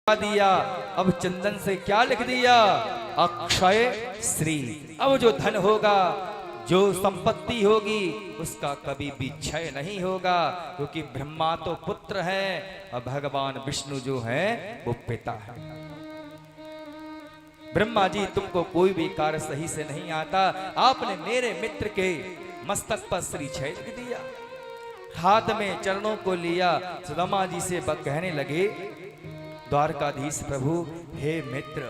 दिया। अब चंदन से क्या लिख दिया? अक्षय श्री। अब जो धन होगा, जो संपत्ति होगी, उसका कभी भी क्षय नहीं होगा, क्योंकि ब्रह्मा तो पुत्र है और भगवान विष्णु जो है वो पिता है। ब्रह्मा जी, तुमको कोई भी कार्य सही से नहीं आता, आपने मेरे मित्र के मस्तक पर श्री क्षय लिख दिया। हाथ में चरणों को लिया, सुदामा जी से कहने लगे, द्वारकाधीश प्रभु, हे मित्र,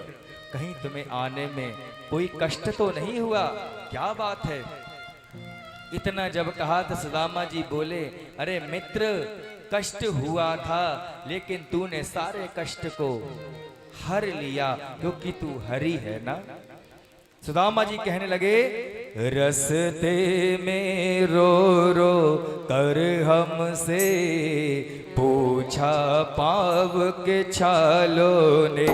कहीं तुम्हें आने में कोई कष्ट तो नहीं हुआ? क्या बात है? इतना जब कहा तो सुदामा जी बोले, अरे मित्र, कष्ट हुआ था, लेकिन तूने सारे कष्ट को हर लिया, क्योंकि तू हरि है ना। सुदामा जी कहने लगे, रस्ते में रो रो कर हमसे पूछा पाव के छालों ने।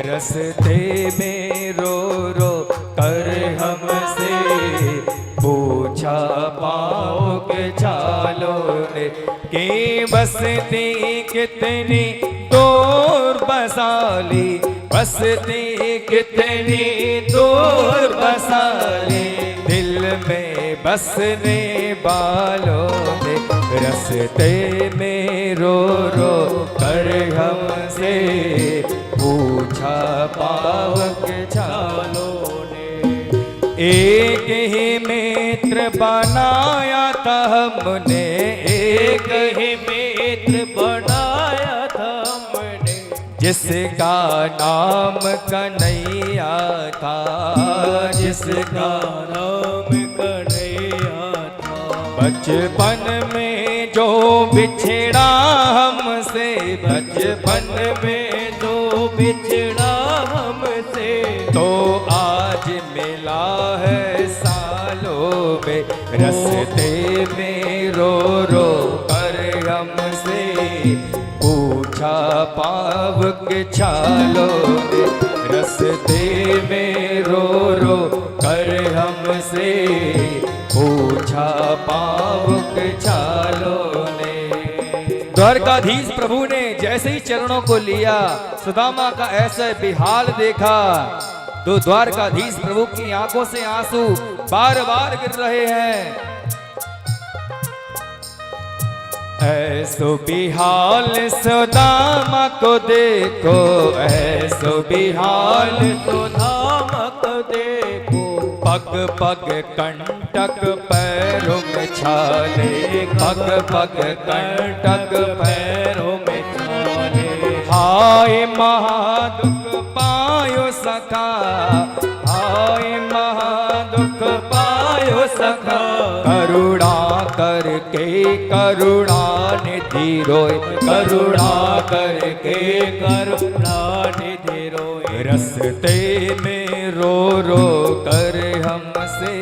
रस्ते में रो रो कर हमसे पूछा पाव के छालों ने, के बसती कितनी दूर बसाली, बसती कितनी दूर बसाली, दिल में बसने वालों ने। रस्ते में रो रो कर हमसे पूछा पाव के छालों ने। एक ही मित्र बनाया था हमने, एक ही मित्र बनाया था हमने, जिसका नाम कन्हैया था, जिसका नाम कन्हैया था। बचपन में जो बिछड़ा हमसे, बचपन में जो बिछड़ा हमसे, तो आज मिला है सालों में। रस्ते में रो रो कर हमसे पूछा पाव के छालों ने। रस्ते में रो रो कर हमसे पूछा पाव के छालों ने। द्वारकाधीश प्रभु ने जैसे ही चरणों को लिया, सुदामा का ऐसा बेहाल देखा, तो द्वारकाधीश प्रभु की आंखों से आंसू बार बार गिर रहे हैं। ऐसो बिहाल सुदामा को देखो, ऐसो बिहाल सुदामा को देखो, पग पग कंटक पैरों में छाले, पग पग कंटक पैरों में छाले। हाय महादुख पायो सखा, हाय महादुख पायो सखा, करुणा करके करुणा निधि रोए, करुणा करके करुणा निधि रोए। रस्ते में रो रो कर हमसे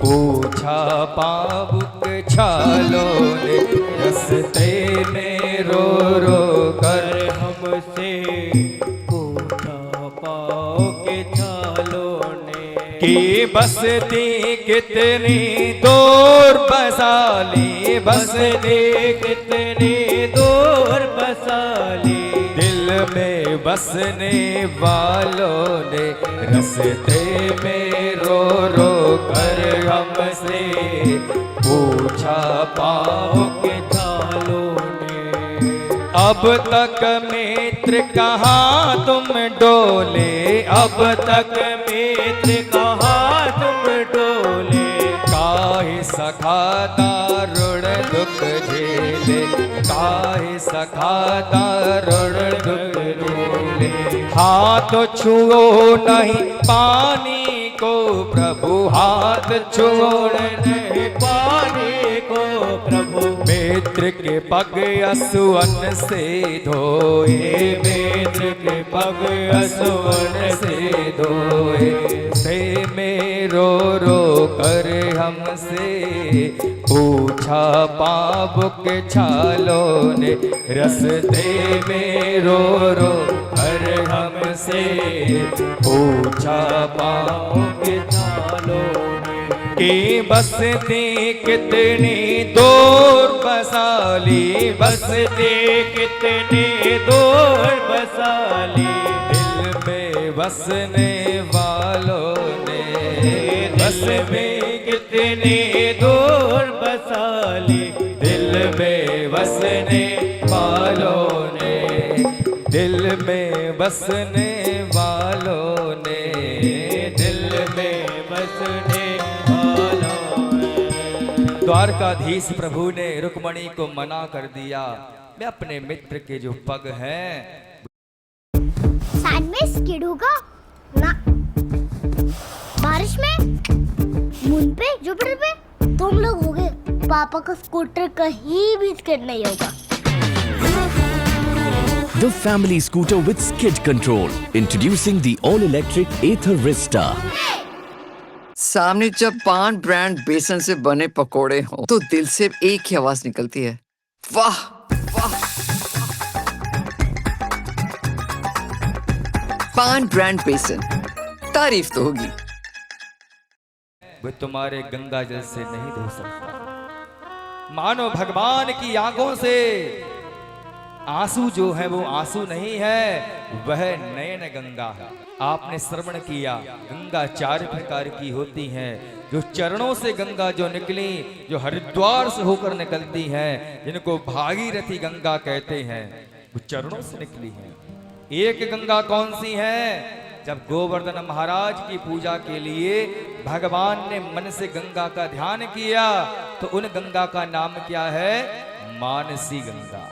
पूछा पाव के छालों ने। रस्ते में रो रो कर हमसे पूछा पाव के छालों ने, कि बसती कितनी दूर बसाली, बसती कितनी दूर बसाली, दिल में बसने वालों ने। रस्ते में रो रो कर हमसे पूछा पाव के छालों ने। अब तक मित्र कहाँ तुम डोले, अब तक मित्र कहाँ तुम डोले, काहे सखा दारुण दुख झेले, काहे सखा दारुण दुख झेले। हाथ छुओ नहीं पानी को प्रभु, हाथ छुओ नहीं पानी को प्रभु, मित्र के पग असुवन से धोए, मित्र के पग असुवन से धोए। से में रो रो कर हमसे पूछा पाव के छालों ने। रस्ते में रो रो कर हमसे पूछा पाव के छालों ने, कि बसती कितनी दूर बसाली, बसती कितनी दूर बसाली, बसाली, दिल में बसने वालों ने बस में कितनी दूर बसाली, दिल में बसने वालों ने दिल में बसने वालों ने दिल में बसने वालों ने। द्वारकाधीश प्रभु ने रुक्मणी को मना कर दिया, मैं अपने मित्र के जो पग हैं। सैंड में स्किड होगा ना, बारिश में, मून पे, जुपिटर पे तुम लोग होगे, पापा का स्कूटर कहीं भी स्किड नहीं होगा। The family scooter with skid control. Introducing the all-electric Ather Vista. सामने जब पान ब्रांड बेसन से बने पकोड़े हो तो दिल से एक ही आवाज निकलती है, वाह वाह। पान ब्रांड बेसन, तारीफ तो होगी। वो तुम्हारे गंगा जल से नहीं धो सकता। मानो भगवान की आंखों से आंसू जो है वो आंसू नहीं है, वह नयन गंगा है। आपने श्रवण किया, गंगा 4 प्रकार की होती हैं। जो चरणों से गंगा जो निकली, जो हरिद्वार से होकर निकलती हैं, जिनको भागीरथी गंगा कहते हैं, वो चरणों से निकली हैं। एक गंगा कौन सी है? जब गोवर्धन महाराज की पूजा के लिए भगवान ने मन से गंगा का ध्यान किया, तो उन गंगा का नाम क्या है? मानसी गंगा।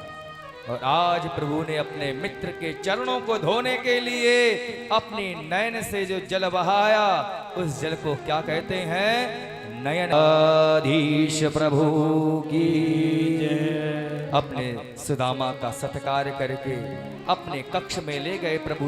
और आज प्रभु ने अपने मित्र के चरणों को धोने के लिए अपने नयन से जो जल बहाया, उस जल को क्या कहते हैं? नयनाधीश प्रभु की जय। अपने सुदामा का सत्कार करके अपने कक्ष में ले गए प्रभु।